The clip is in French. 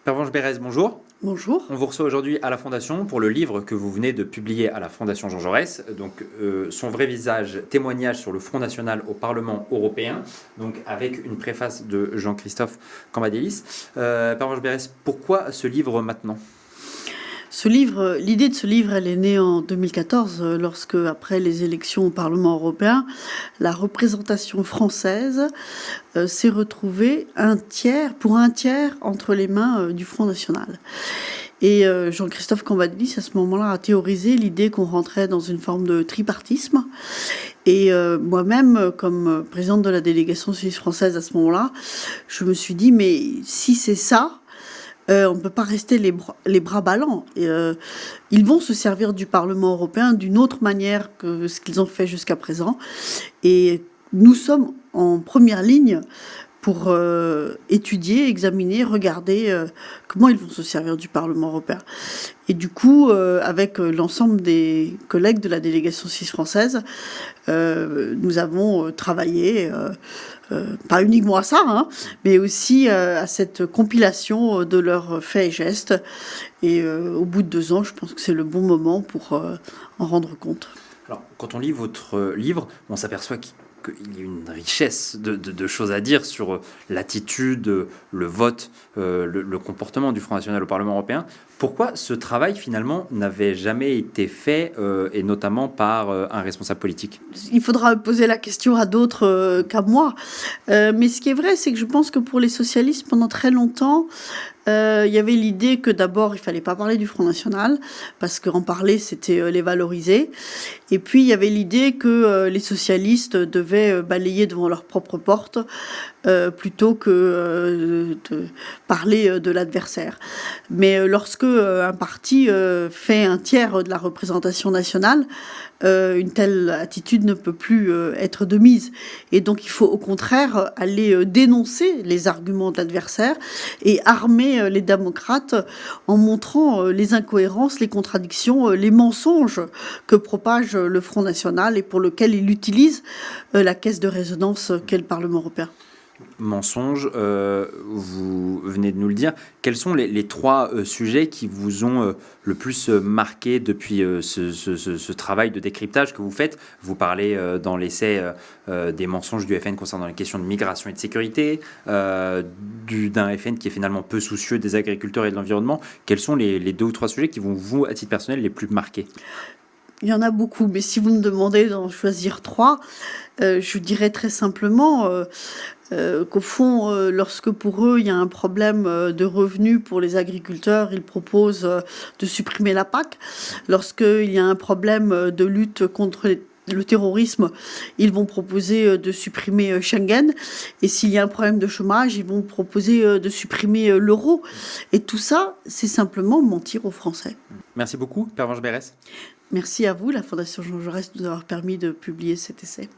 Pervenche Berès, bonjour. Bonjour. On vous reçoit aujourd'hui à la Fondation pour le livre que vous venez de publier à la Fondation Jean Jaurès, donc Son vrai visage, témoignage sur le Front National au Parlement européen, donc avec une préface de Jean-Christophe Cambadélis. Pervenche Berès, pourquoi ce livre maintenant ? L'idée de ce livre, elle est née en 2014, lorsque, après les élections au Parlement européen, la représentation française s'est retrouvée pour un tiers entre les mains du Front National. Et Jean-Christophe Cambadélis, à ce moment-là, a théorisé l'idée qu'on rentrait dans une forme de tripartisme. Et moi-même, comme présidente de la délégation suisse-française à ce moment-là, je me suis dit, mais si c'est ça, on ne peut pas rester les bras ballants. Ils vont se servir du Parlement européen d'une autre manière que ce qu'ils ont fait jusqu'à présent. Et nous sommes en première ligne pour étudier, examiner, regarder comment ils vont se servir du Parlement européen. Et du coup, avec l'ensemble des collègues de la délégation suisse-française, nous avons travaillé, pas uniquement à ça, mais aussi à cette compilation de leurs faits et gestes. Et au bout de 2 ans, je pense que c'est le bon moment pour en rendre compte. Alors, quand on lit votre livre, on s'aperçoit qu'il y a une richesse de choses à dire sur l'attitude, le vote, le comportement du Front National au Parlement européen. Pourquoi ce travail, finalement, n'avait jamais été fait, et notamment par un responsable politique ? Il faudra poser la question à d'autres qu'à moi. Mais ce qui est vrai, c'est que je pense que pour les socialistes, pendant très longtemps, il y avait l'idée que d'abord, il fallait pas parler du Front National, parce qu'en parler, c'était les valoriser. Et puis, il y avait l'idée que les socialistes devaient balayer devant leur propre porte, plutôt que de parler de l'adversaire. Mais lorsque un parti fait un tiers de la représentation nationale, une telle attitude ne peut plus être de mise. Et donc il faut au contraire aller dénoncer les arguments de l'adversaire et armer les démocrates en montrant les incohérences, les contradictions, les mensonges que propage le Front National et pour lequel il utilise la caisse de résonance qu'est le Parlement européen. Mensonge, vous venez de nous le dire. Quels sont les 3 sujets qui vous ont le plus marqué depuis ce travail de décryptage que vous faites ? Vous parlez dans l'essai des mensonges du FN concernant les questions de migration et de sécurité, d'un FN qui est finalement peu soucieux des agriculteurs et de l'environnement. Quels sont les 2 ou 3 sujets qui vont, vous, à titre personnel, les plus marquer ? Il y en a beaucoup, mais si vous me demandez d'en choisir 3, je dirais très simplement qu'au fond, lorsque pour eux, il y a un problème de revenus pour les agriculteurs, ils proposent de supprimer la PAC. Lorsqu'il y a un problème de lutte contre le terrorisme, ils vont proposer de supprimer Schengen. Et s'il y a un problème de chômage, ils vont proposer de supprimer l'euro. Et tout ça, c'est simplement mentir aux Français. Merci beaucoup, Pervenche Berès. Merci à vous, la Fondation Jean Jaurès, de nous avoir permis de publier cet essai.